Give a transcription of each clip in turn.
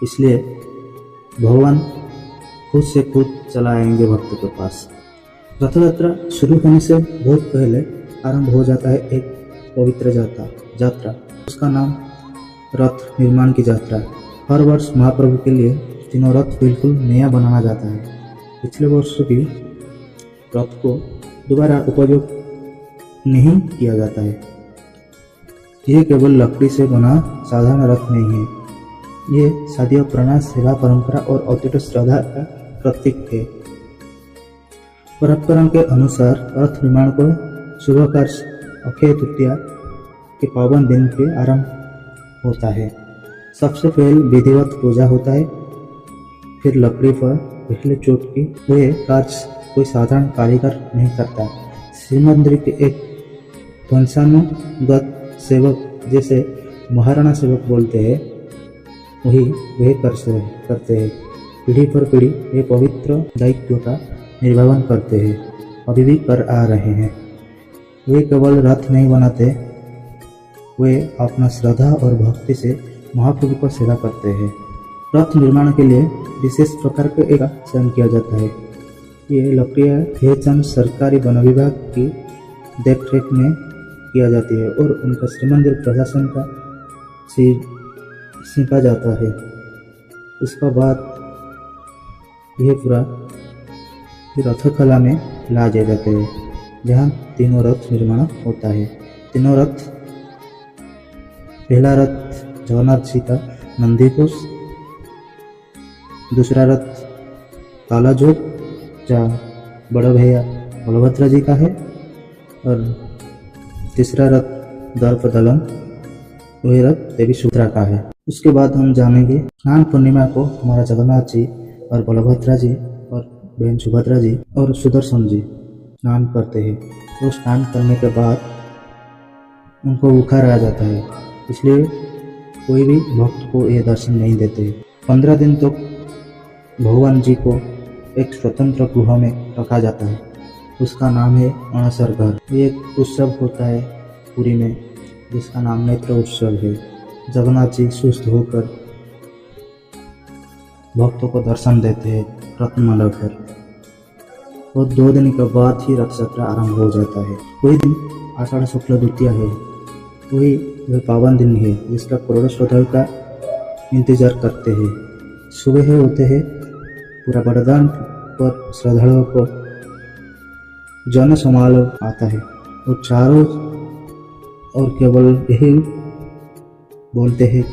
इसलिए भगवान खुद से खुद चला आएंगे भक्तों के पास। रथ यात्रा शुरू होने से बहुत पहले आरंभ हो जाता है एक पवित्र यात्रा। उसका नाम रथ निर्माण की यात्रा है। हर वर्ष महाप्रभु के लिए तीनों रथ बिल्कुल नया बनाया जाता है। पिछले वर्ष भी रथ को दोबारा उपयोग नहीं किया जाता है। यह केवल लकड़ी से बना साधारण रथ नहीं है। ये शादियों, प्रणाम, सेवा, परंपरा और अतुट श्रद्धा का प्रतीक है। परंपरा के अनुसार रथ निर्माण को शुभ कार्य अक्षय तृतीया के पावन दिन पे आरंभ होता है। सबसे पहले विधिवत पूजा होता है, फिर लकड़ी पर पहले चोट की हुए कार्य कोई साधारण कारीगर नहीं करता। श्रीमंदिर के एक वंशानुगत सेवक, जैसे महाराणा सेवक बोलते हैं, वही करते हैं। पीढ़ी पर पीढ़ी ये पवित्र दायित्व का निर्वहन करते हैं, अभी भी कर आ रहे हैं। वे केवल रथ नहीं बनाते, वे अपना श्रद्धा और भक्ति से महाप्रभु को सेवा करते हैं। रथ निर्माण के लिए विशेष प्रकार का एक चयन किया जाता है। ये लकड़ियाँ हेचन सरकारी वन विभाग की देखरेख में किया जाती है और उनका श्रीमंदिर प्रशासन का सींचा जाता है। उसका बाद यह पूरा रथकला में ला जाते हैं, जहाँ तीनों रथ निर्माण होता है। तीनों रथ, पहला रथ जगन्नाथ जी का नंदीघोष, दूसरा रथ तालाजोग जहाँ बड़ा भैया बलभद्र जी का है, और तीसरा रथ दर्पदलन, वही रथ देवी सुभद्रा का है। उसके बाद हम जानेंगे स्नान पूर्णिमा को हमारा जगन्नाथ जी और बलभद्र जी और बहन सुभद्रा जी और सुदर्शन जी स्नान करते हैं। तो स्नान करने के बाद उनको बुखार आ जाता है, इसलिए कोई भी भक्त को ये दर्शन नहीं देते। 15 दिन तक भगवान जी को एक स्वतंत्र गृह में रखा जाता है। उसका नाम है अणसर घर। ये एक उत्सव होता है पुरी में, जिसका नाम नेत्र उत्सव है। जगन्नाथ जी सुस्त होकर भक्तों को दर्शन देते हैं रत्नमाला पर, और 2 दिन के बाद ही रथ यात्रा आरंभ हो जाता है। वही दिन आषाढ़ शुक्ल द्वितीया है। वह पावन दिन है जिसका करोड़ों श्रद्धालु का इंतजार करते हैं। सुबह होते हैं पूरा बड़दान पर श्रद्धालुओं को जन समारोह आता है और चारों और केवल यही बोलते हैं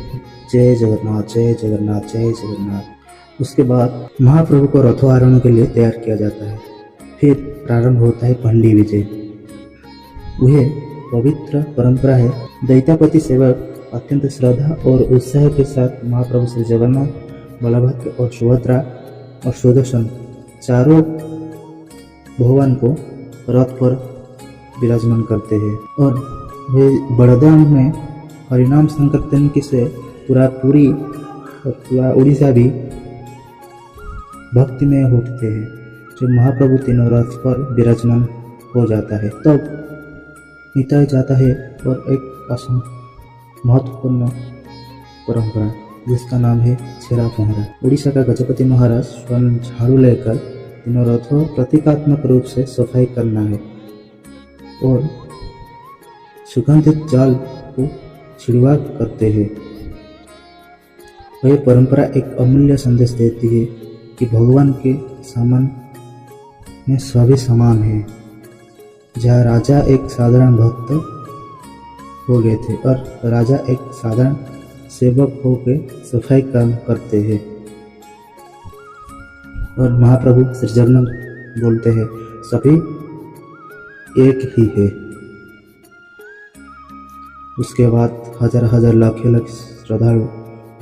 जय जगन्नाथ, जय जगन्नाथ, जय जगन्नाथ। उसके बाद महाप्रभु को रथोआरोहण के लिए तैयार किया जाता है। फिर प्रारंभ होता है पहली विजय। वह पवित्र परंपरा है। दैत्यापति सेवक अत्यंत श्रद्धा और उत्साह के साथ महाप्रभु श्री जगन्नाथ, बलभद्र और सुभद्रा और सुदर्शन चारों भगवान को रथ पर विराजमान करते हैं, और वे बड़दाम में हरिनाम संकीर्तन से पूरा पुरी और पूरा उड़ीसा भी भक्ति में उठते हैं। जब महाप्रभु तीनों रथ पर विराजमान हो जाता है तब निताया जाता है, और एक महत्वपूर्ण परंपरा जिसका नाम है छेरा पहरा। उड़ीसा का गजपति महाराज स्वयं झाड़ू लेकर तीनों रथों प्रतीकात्मक रूप से सफाई करना है और सुगंधित जाल को छिड़काव करते हैं। वह परंपरा एक अमूल्य संदेश देती है कि भगवान के सामने में सभी समान है। जहाँ राजा एक साधारण भक्त हो गए थे और राजा एक साधारण सेवक होकर सफाई काम करते हैं, और महाप्रभु श्री जगन्नाथ बोलते हैं सभी एक ही है। उसके बाद हजार हजार लाख श्रद्धालु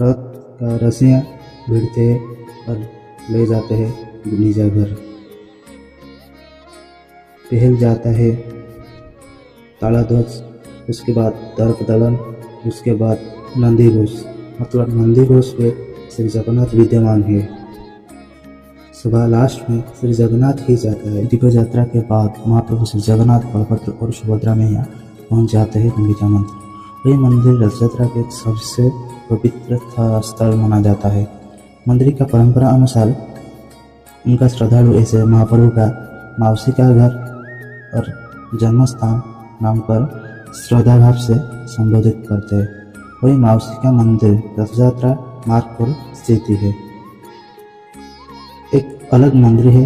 रथ का रस्सियाँ भिड़ते हैं और ले जाते हैं गुंडीचा घर। पहल जाता है तालाध्वज, उसके बाद दर्पदलन, उसके बाद नंदीघोष। मतलब नंदीघोष में श्री जगन्नाथ विद्यमान है। सुबह लास्ट में श्री जगन्नाथ ही जाता है। दिव्य यात्रा के बाद महाप्रभु श्री जगन्नाथ, बलभद्र और सुभद्रा में यहाँ पहुँच जाते हैं गुंडीचा मंदिर। वही मंदिर रथ यात्रा के सबसे पवित्र स्थल माना जाता है। मंदिर का परंपरा अनुसार उनका श्रद्धालु ऐसे महाप्रभु का मौसी का घर और जन्म स्थान नाम पर श्रद्धा भाव से संबोधित करते हैं। वही मौसी का मंदिर रथ यात्रा मार्ग पर स्थित है। एक अलग मंदिर है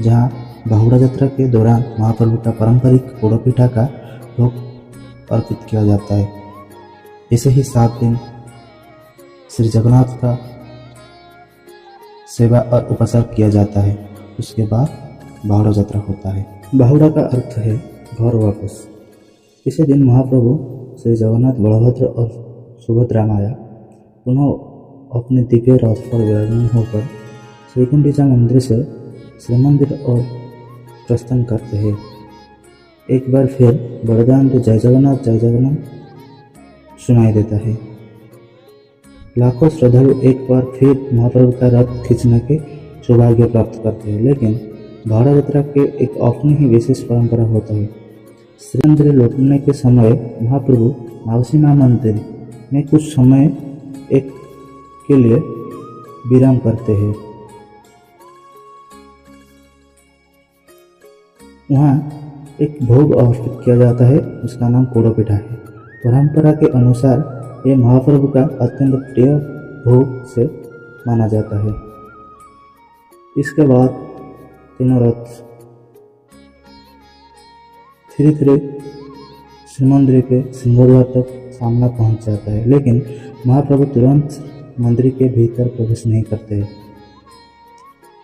जहाँ बाहुड़ा यात्रा के दौरान महाप्रभु का पारंपरिक पोड़ोपिठा का भोग अर्पित किया जाता है। ऐसे ही 7 दिन श्री जगन्नाथ का सेवा और उपचार किया जाता है। उसके बाद बाहुड़ा यात्रा होता है। बाहुड़ा का अर्थ है घर वापस। इसी दिन महाप्रभु श्री जगन्नाथ, बलभद्र और सुभद्रा माया पुनः अपने दिव्य रथ पर विराजमान होकर श्रीकुंडिचा मंदिर से श्रीमंदिर और प्रस्थान करते हैं। एक बार फिर बड़दान जय जगन्नाथ सुनाई देता है। लाखों श्रद्धालु एक बार फिर महाप्रभु का रथ खींचने के सौभाग्य प्राप्त करते हैं। लेकिन बाहुड़ा यात्रा के एक अपनी ही विशेष परंपरा होता है। श्रीमंदिर लौटने के समय महाप्रभु मौसी मां मंदिर में कुछ समय एक के लिए विराम करते हैं। वहाँ एक भोग अर्पित किया जाता है, उसका नाम पोड़ोपिठा है। परंपरा के अनुसार यह महाप्रभु का अत्यंत प्रिय भोग से माना जाता है। इसके बाद तीनों रथ धीरे धीरे श्रीमंदिर के सिंहद्वार तक सामना पहुंच जाता है। लेकिन महाप्रभु तुरंत मंदिर के भीतर प्रवेश नहीं करते।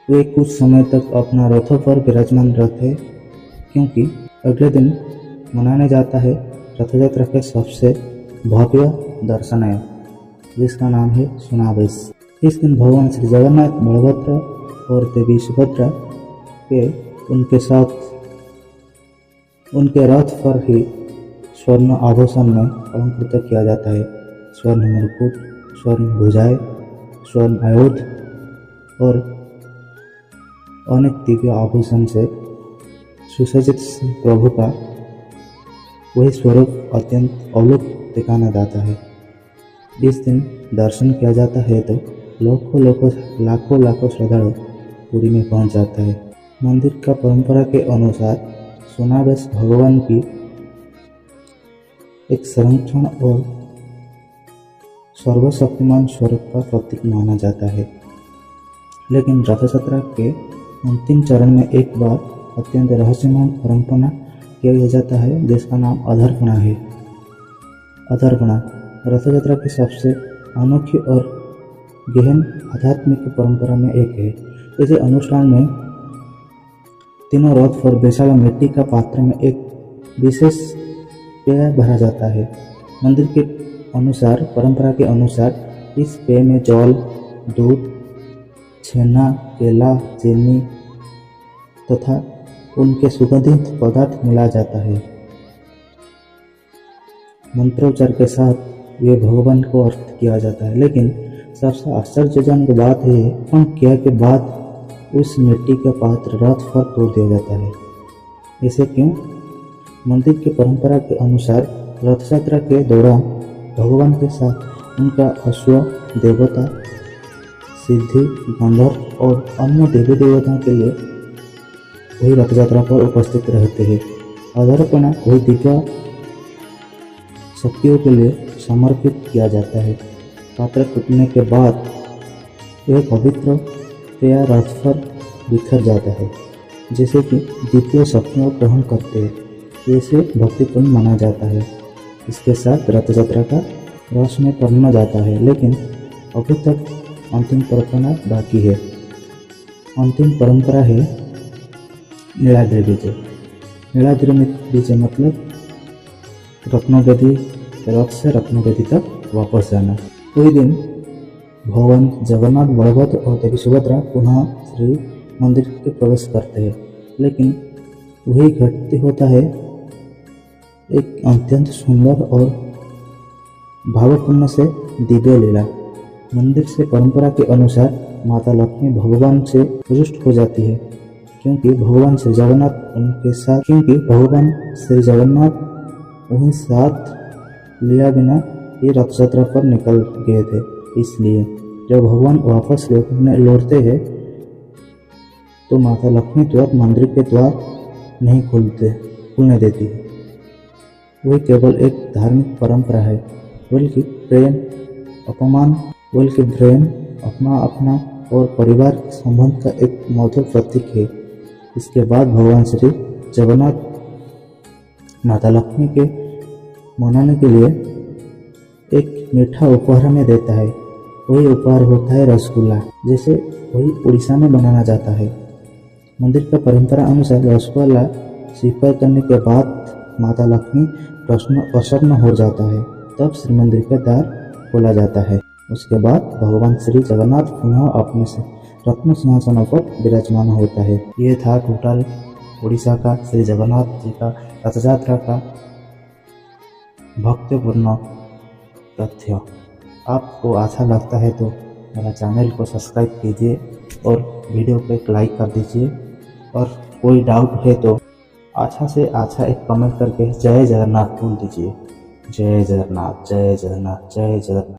वे कुछ समय तक अपना रथों पर विराजमान रहते, क्योंकि अगले दिन मनाने जाता है रथ यात्रा के सबसे भव्य दर्शन है, जिसका नाम है सुनावेश। इस दिन भगवान श्री जगन्नाथ, बलभद्र और देवी सुभद्रा के उनके साथ उनके रथ पर ही स्वर्ण आभूषण में अलंकृत किया जाता है। स्वर्ण मुकुट, स्वर्ण भुजाएं, स्वर्ण आयुध और अनेक दिव्य आभूषण से सुसज्जित प्रभु का वही स्वरूप अत्यंत अवलोक दिखाना जाता है। इस दिन दर्शन किया जाता है तो लाखों श्रद्धालु पुरी में पहुंच जाता है। मंदिर का परंपरा के अनुसार सुनावेश भगवान की एक संरक्षण और सर्वशक्तिमान स्वरूप का प्रतीक माना जाता है। लेकिन रथ यात्रा के अंतिम चरण में एक बार अत्यंत रहस्यमय परंपरा किया जाता है, जिसका नाम अधर्पणा है। अधर्पणा रथ यात्रा की सबसे अनोखी और गहन आध्यात्मिक परंपरा में एक है। इस अनुष्ठान में तीनों रथ पर विशाल मिट्टी का पात्र में एक विशेष पेय भरा जाता है। मंदिर के अनुसार, परंपरा के अनुसार इस पेय में जल, दूध, छेना, केला, चीनी तथा उनके सुगंधित पदार्थ मिला जाता है। मंत्रोच्चार के साथ ये भगवान को अर्पित किया जाता है। लेकिन सबसे आश्चर्यजनक बात है, अर्पण किया के बाद उस मिट्टी का पात्र रथ पर तोड़ दिया जाता है। ऐसे क्यों? मंदिर की परंपरा के अनुसार रथ यात्रा के दौरान भगवान के साथ उनका अश्व, देवता, सिद्धि, गंधर्व और अन्य देवी देवताओं के लिए वही रथ यात्रा पर उपस्थित रहते हैं। अधर्पणा वही दिव्य शक्तियों के लिए समर्पित किया जाता है। पात्र टूटने के बाद यह पवित्र पेय रथ पर बिखर जाता है, जैसे कि दिव्य शक्तियों को ग्रहण करते हैं। इसे भक्तिपूर्ण माना जाता है। इसके साथ रथ यात्रा का रस में परिणत जाता है। लेकिन अभी तक अंतिम परंपरा बाकी है। अंतिम परंपरा है नीलाद्रि विजय। नीलाद्रि विजय मतलब रत्नवेदी, रथ से रत्नवेदी तक वापस जाना। वही दिन भगवान जगन्नाथ, बलभद्र और देवी सुभद्रा पुनः श्री मंदिर के प्रवेश करते हैं। लेकिन वही घटती होता है एक अत्यंत सुंदर और भावपूर्ण से दिव्य लीला। मंदिर से परंपरा के अनुसार माता लक्ष्मी भगवान से रुष्ट हो जाती है, क्योंकि भगवान श्री जगन्नाथ उन्हें साथ लिया बिना ये रथ यात्रा पर निकल गए थे। इसलिए जब भगवान वापस लौटते हैं तो माता लक्ष्मी तुरंत मंदिर के द्वार नहीं खुलने देती है। वह केवल एक धार्मिक परंपरा है, बल्कि प्रेम अपना और परिवार के संबंध का एक मधुर प्रतीक है। इसके बाद भगवान श्री जगन्नाथ माता लक्ष्मी के मनाने के लिए एक मीठा उपहार में देता है। वही उपहार होता है रसगुल्ला, जैसे वही उड़ीसा में बनाना जाता है। मंदिर का परंपरा अनुसार रसगुल्ला स्वीकार करने के बाद माता लक्ष्मी प्रसन्न हो जाता है। तब श्री मंदिर का द्वार खोला जाता है। उसके बाद भगवान श्री जगन्नाथ पुनः अपने रत्न सिंहासनों पर विराजमान होता है। ये था टोटल उड़ीसा का श्री जगन्नाथ जी का रथ यात्रा का भक्तिपूर्ण तथ्य। आपको अच्छा लगता है तो मेरा चैनल को सब्सक्राइब कीजिए और वीडियो को एक लाइक कर दीजिए, और कोई डाउट है तो अच्छा से अच्छा एक कमेंट करके जय जगन्नाथ बोल दीजिए। जय जगन्नाथ, जय जगन्नाथ, जय जगन्नाथ।